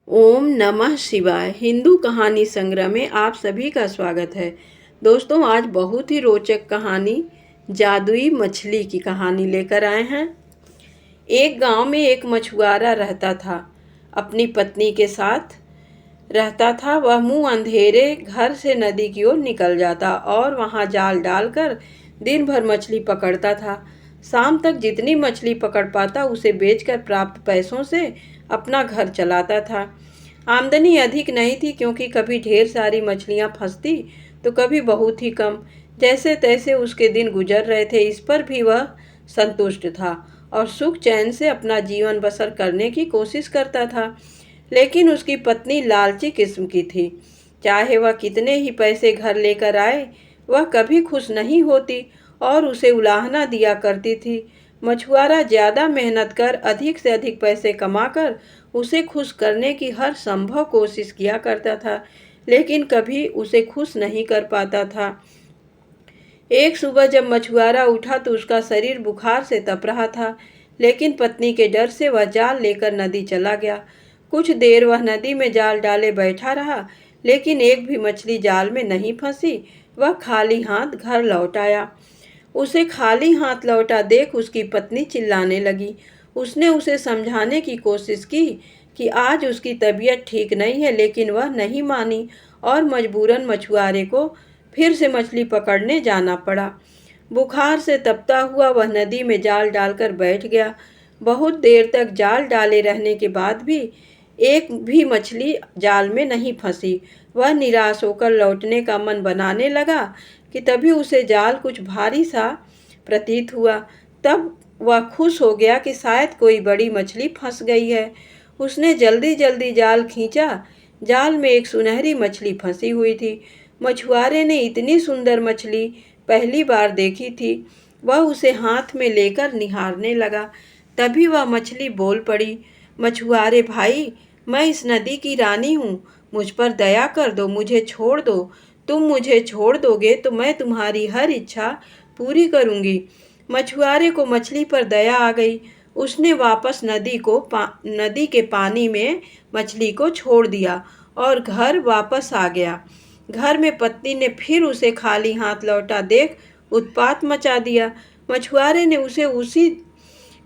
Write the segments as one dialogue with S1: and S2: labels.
S1: ओम नमः शिवाय। हिंदू कहानी संग्रह में आप सभी का स्वागत है। दोस्तों, आज बहुत ही रोचक कहानी जादुई मछली की कहानी लेकर आए हैं। एक गांव में एक मछुआरा रहता था। अपनी पत्नी के साथ रहता था। वह मुंह अंधेरे घर से नदी की ओर निकल जाता और वहां जाल डालकर दिन भर मछली पकड़ता था। शाम तक जितनी मछली पकड़ पाता उसे बेचकर प्राप्त पैसों से अपना घर चलाता था। आमदनी अधिक नहीं थी, क्योंकि कभी ढेर सारी मछलियां फंसती तो कभी बहुत ही कम। जैसे तैसे उसके दिन गुजर रहे थे। इस पर भी वह संतुष्ट था और सुख चैन से अपना जीवन बसर करने की कोशिश करता था। लेकिन उसकी पत्नी लालची किस्म की थी। चाहे वह कितने ही पैसे घर लेकर आए, वह कभी खुश नहीं होती और उसे उलाहना दिया करती थी। मछुआरा ज्यादा मेहनत कर अधिक से अधिक पैसे कमाकर उसे खुश करने की हर संभव कोशिश किया करता था, लेकिन कभी उसे खुश नहीं कर पाता था। एक सुबह जब मछुआरा उठा तो उसका शरीर बुखार से तप रहा था, लेकिन पत्नी के डर से वह जाल लेकर नदी चला गया। कुछ देर वह नदी में जाल डाले बैठा रहा, लेकिन एक भी मछली जाल में नहीं फंसी। वह खाली हाथ घर लौट आया। उसे खाली हाथ लौटा देख उसकी पत्नी चिल्लाने लगी। उसने उसे समझाने की कोशिश की कि आज उसकी तबीयत ठीक नहीं है, लेकिन वह नहीं मानी और मजबूरन मछुआरे को फिर से मछली पकड़ने जाना पड़ा। बुखार से तपता हुआ वह नदी में जाल डालकर बैठ गया। बहुत देर तक जाल डाले रहने के बाद भी एक भी मछली जाल में नहीं फंसी। वह निराश होकर लौटने का मन बनाने लगा कि तभी उसे जाल कुछ भारी सा प्रतीत हुआ। तब वह खुश हो गया कि शायद कोई बड़ी मछली फंस गई है। उसने जल्दी जल्दी जाल खींचा। जाल में एक सुनहरी मछली फंसी हुई थी। मछुआरे ने इतनी सुंदर मछली पहली बार देखी थी। वह उसे हाथ में लेकर निहारने लगा। तभी वह मछली बोल पड़ी, मछुआरे भाई, मैं इस नदी की रानी हूँ। मुझ पर दया कर दो, मुझे छोड़ दो। तुम मुझे छोड़ दोगे तो मैं तुम्हारी हर इच्छा पूरी करूंगी। मछुआरे को मछली पर दया आ गई। उसने वापस नदी के पानी में मछली को छोड़ दिया और घर वापस आ गया। घर में पत्नी ने फिर उसे खाली हाथ लौटा देख उत्पात मचा दिया। मछुआरे ने उसे उसी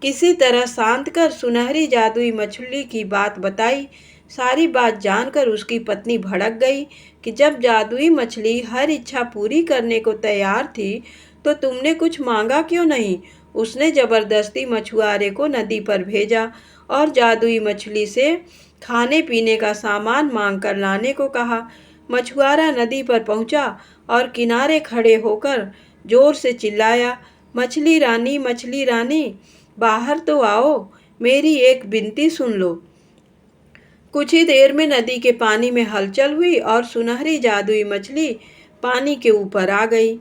S1: किसी तरह शांत कर सुनहरी जादुई मछली की बात बताई। सारी बात जानकर उसकी पत्नी भड़क गई कि जब जादुई मछली हर इच्छा पूरी करने को तैयार थी तो तुमने कुछ मांगा क्यों नहीं। उसने जबरदस्ती मछुआरे को नदी पर भेजा और जादुई मछली से खाने पीने का सामान मांग कर लाने को कहा। मछुआरा नदी पर पहुंचा और किनारे खड़े होकर जोर से चिल्लाया, मछली रानी, बाहर तो आओ, मेरी एक विनती सुन लो। कुछ ही देर में नदी के पानी में हलचल हुई और सुनहरी जादुई मछली पानी के ऊपर आ गई।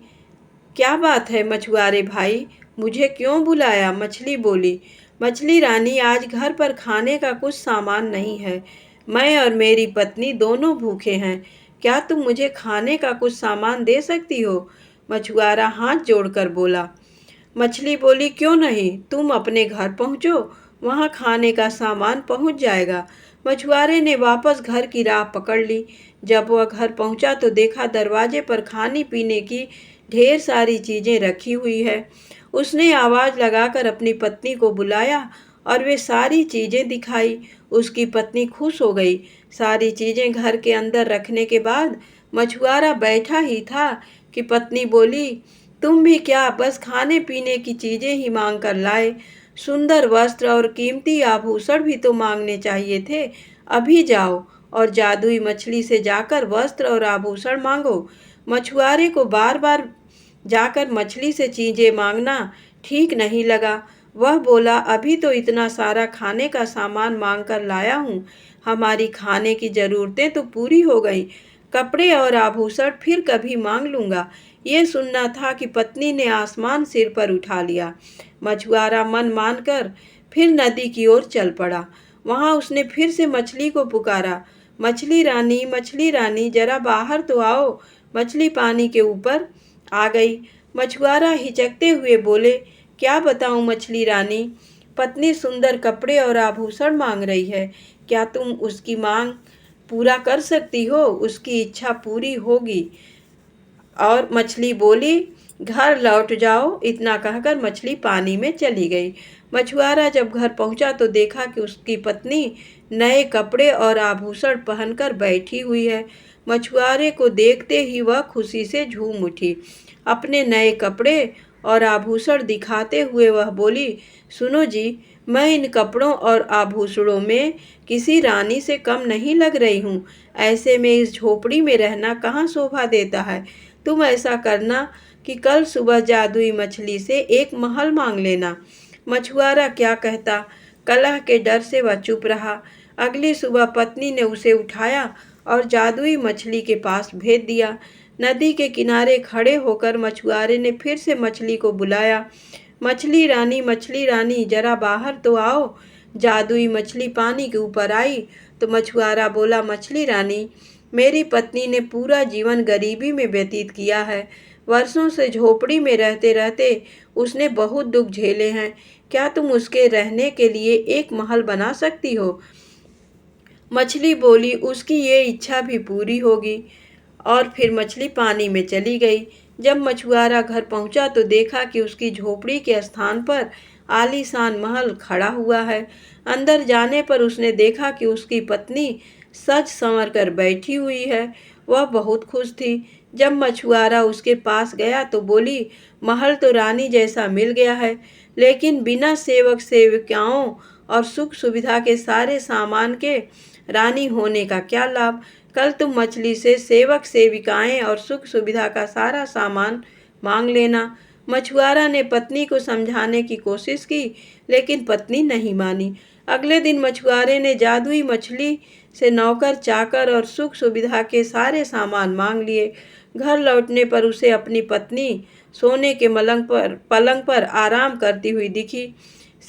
S1: क्या बात है मछुआरे भाई, मुझे क्यों बुलाया? मछली बोली। मछली रानी, आज घर पर खाने का कुछ सामान नहीं है। मैं और मेरी पत्नी दोनों भूखे हैं। क्या तुम मुझे खाने का कुछ सामान दे सकती हो? मछुआरा हाथ जोड़कर बोला। मछली बोली, क्यों नहीं, तुम अपने घर पहुंचो, वहां खाने का सामान पहुंच जाएगा। मछुआरे ने वापस घर की राह पकड़ ली। जब वह घर पहुंचा तो देखा दरवाजे पर खाने पीने की ढेर सारी चीजें रखी हुई है। उसने आवाज लगाकर अपनी पत्नी को बुलाया और वे सारी चीजें दिखाई। उसकी पत्नी खुश हो गई। सारी चीजें घर के अंदर रखने के बाद मछुआरा बैठा ही था कि पत्नी बोली, तुम भी क्या बस खाने पीने की चीजें ही मांग कर लाए? सुंदर वस्त्र और कीमती आभूषण भी तो मांगने चाहिए थे। अभी जाओ और जादुई मछली से जाकर वस्त्र और आभूषण मांगो। मछुआरे को बार बार जाकर मछली से चीजें मांगना ठीक नहीं लगा। वह बोला, अभी तो इतना सारा खाने का सामान मांग कर लाया हूँ। हमारी खाने की जरूरतें तो पूरी हो गई। कपड़े और आभूषण फिर कभी मांग लूंगा। ये सुनना था कि पत्नी ने आसमान सिर पर उठा लिया। मछुआरा मन मानकर फिर नदी की ओर चल पड़ा। वहां उसने फिर से मछली को पुकारा, मछली रानी, जरा बाहर तो आओ। मछली पानी के ऊपर आ गई। मछुआरा हिचकते हुए बोले, क्या बताऊं मछली रानी, पत्नी सुंदर कपड़े और आभूषण मांग रही है। क्या तुम उसकी मांग पूरा कर सकती हो? उसकी इच्छा पूरी होगी। और मछली बोली, घर लौट जाओ। इतना कहकर मछली पानी में चली गई। मछुआरा जब घर पहुंचा तो देखा कि उसकी पत्नी नए कपड़े और आभूषण पहनकर बैठी हुई है। मछुआरे को देखते ही वह खुशी से झूम उठी। अपने नए कपड़े और आभूषण दिखाते हुए वह बोली, सुनो जी, मैं इन कपड़ों और आभूषणों में किसी रानी से कम नहीं लग रही हूँ। ऐसे में इस झोपड़ी में रहना कहाँ शोभा देता है। तुम ऐसा करना कि कल सुबह जादुई मछली से एक महल मांग लेना। मछुआरा क्या कहता, कलह के डर से वह चुप रहा। अगली सुबह पत्नी ने उसे उठाया और जादुई मछली के पास भेज दिया। नदी के किनारे खड़े होकर मछुआरे ने फिर से मछली को बुलाया, मछली रानी जरा बाहर तो आओ। जादुई मछली पानी के ऊपर आई तो मछुआरा बोला, मछली रानी, मेरी पत्नी ने पूरा जीवन गरीबी में व्यतीत किया है। वर्षों से झोपड़ी में रहते रहते उसने बहुत दुख झेले हैं। क्या तुम उसके रहने के लिए एक महल बना सकती हो? मछली बोली, उसकी ये इच्छा भी पूरी होगी। और फिर मछली पानी में चली गई। जब मछुआरा घर पहुंचा तो देखा कि उसकी झोपड़ी के स्थान पर आलीशान महल खड़ा हुआ है। अंदर जाने पर उसने देखा कि उसकी पत्नी सज संवर कर बैठी हुई है। वह बहुत खुश थी। जब मछुआरा उसके पास गया तो बोली, महल तो रानी जैसा मिल गया है, लेकिन बिना सेवक सेविकाओं और सुख सुविधा के सारे सामान के रानी होने का क्या लाभ। कल तुम मछली से सेवक सेविकाएं और सुख सुविधा का सारा सामान मांग लेना। मछुआरा ने पत्नी को समझाने की कोशिश की, लेकिन पत्नी नहीं मानी। अगले दिन मछुआरे ने जादुई मछली से नौकर चाकर और सुख सुविधा के सारे सामान मांग लिए। घर लौटने पर उसे अपनी पत्नी सोने के पलंग पर आराम करती हुई दिखी।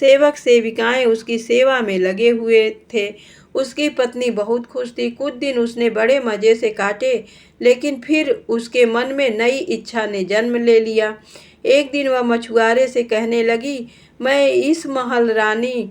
S1: सेवक सेविकाएं उसकी सेवा में लगे हुए थे। उसकी पत्नी बहुत खुश थी। कुछ दिन उसने बड़े मज़े से काटे, लेकिन फिर उसके मन में नई इच्छा ने जन्म ले लिया। एक दिन वह मछुआरे से कहने लगी, मैं इस महल रानी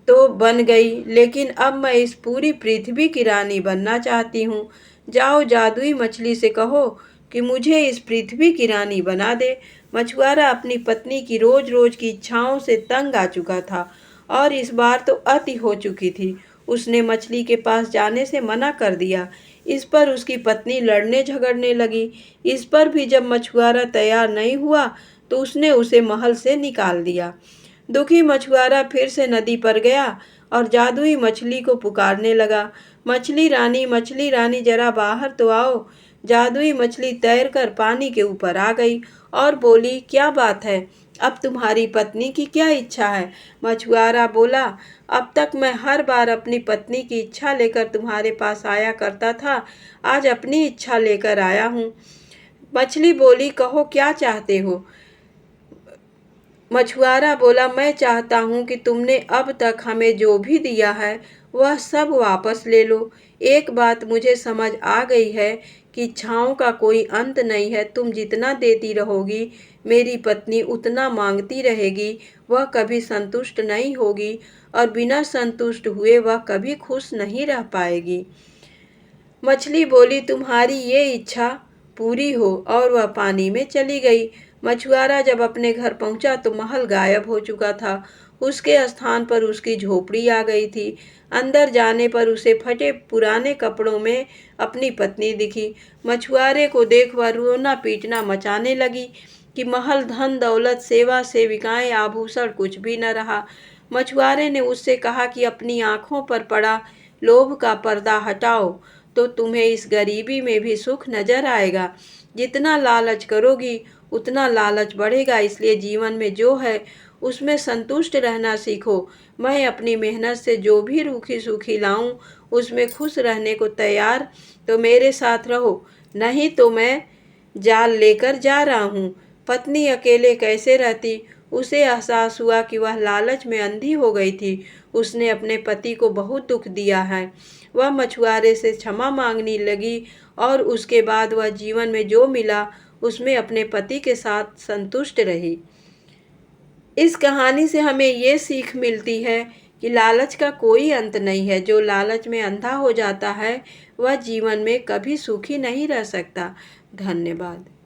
S1: तो बन गई, लेकिन अब मैं इस पूरी पृथ्वी की रानी बनना चाहती हूँ। जाओ जादुई मछली से कहो कि मुझे इस पृथ्वी की रानी बना दे। मछुआरा अपनी पत्नी की रोज रोज की इच्छाओं से तंग आ चुका था और इस बार तो अति हो चुकी थी। उसने मछली के पास जाने से मना कर दिया। इस पर उसकी पत्नी लड़ने झगड़ने लगी। इस पर भी जब मछुआरा तैयार नहीं हुआ तो उसने उसे महल से निकाल दिया। दुखी मछुआरा फिर से नदी पर गया और जादुई मछली को पुकारने लगा, मछली रानी जरा बाहर तो आओ। जादुई मछली तैरकर पानी के ऊपर आ गई और बोली, क्या बात है, अब तुम्हारी पत्नी की क्या इच्छा है? मछुआरा बोला, अब तक मैं हर बार अपनी पत्नी की इच्छा लेकर तुम्हारे पास आया करता था, आज अपनी इच्छा लेकर आया हूँ। मछली बोली, कहो क्या चाहते हो? मछुआरा बोला, मैं चाहता हूँ कि तुमने अब तक हमें जो भी दिया है वह सब वापस ले लो। एक बात मुझे समझ आ गई है कि इच्छाओं का कोई अंत नहीं है। तुम जितना देती रहोगी मेरी पत्नी उतना मांगती रहेगी। वह कभी संतुष्ट नहीं होगी और बिना संतुष्ट हुए वह कभी खुश नहीं रह पाएगी। मछली बोली, तुम्हारी ये इच्छा पूरी हो, और वह पानी में चली गई। मछुआरा जब अपने घर पहुंचा तो महल गायब हो चुका था। उसके स्थान पर उसकी झोपड़ी आ गई थी। अंदर जाने पर उसे फटे पुराने कपड़ों में अपनी पत्नी दिखी। मछुआरे को देख वह रोना पीटना मचाने लगी कि महल, धन दौलत, सेवा सेविकाएं, आभूषण कुछ भी न रहा। मछुआरे ने उससे कहा कि अपनी आंखों पर पड़ा लोभ का पर्दा हटाओ तो तुम्हें इस गरीबी में भी सुख नजर आएगा। जितना लालच करोगी उतना लालच बढ़ेगा, इसलिए जीवन में जो है उसमें संतुष्ट रहना सीखो। मैं अपनी मेहनत से जो भी रूखी सूखी लाऊं उसमें खुश रहने को तैयार, तो मेरे साथ रहो, नहीं तो मैं जाल लेकर जा रहा हूँ। पत्नी अकेले कैसे रहती? उसे एहसास हुआ कि वह लालच में अंधी हो गई थी। उसने अपने पति को बहुत दुख दिया है। वह मछुआरे से क्षमा मांगने लगी और उसके बाद वह जीवन में जो मिला उसमें अपने पति के साथ संतुष्ट रही। इस कहानी से हमें ये सीख मिलती है कि लालच का कोई अंत नहीं है। जो लालच में अंधा हो जाता है वह जीवन में कभी सुखी नहीं रह सकता। धन्यवाद।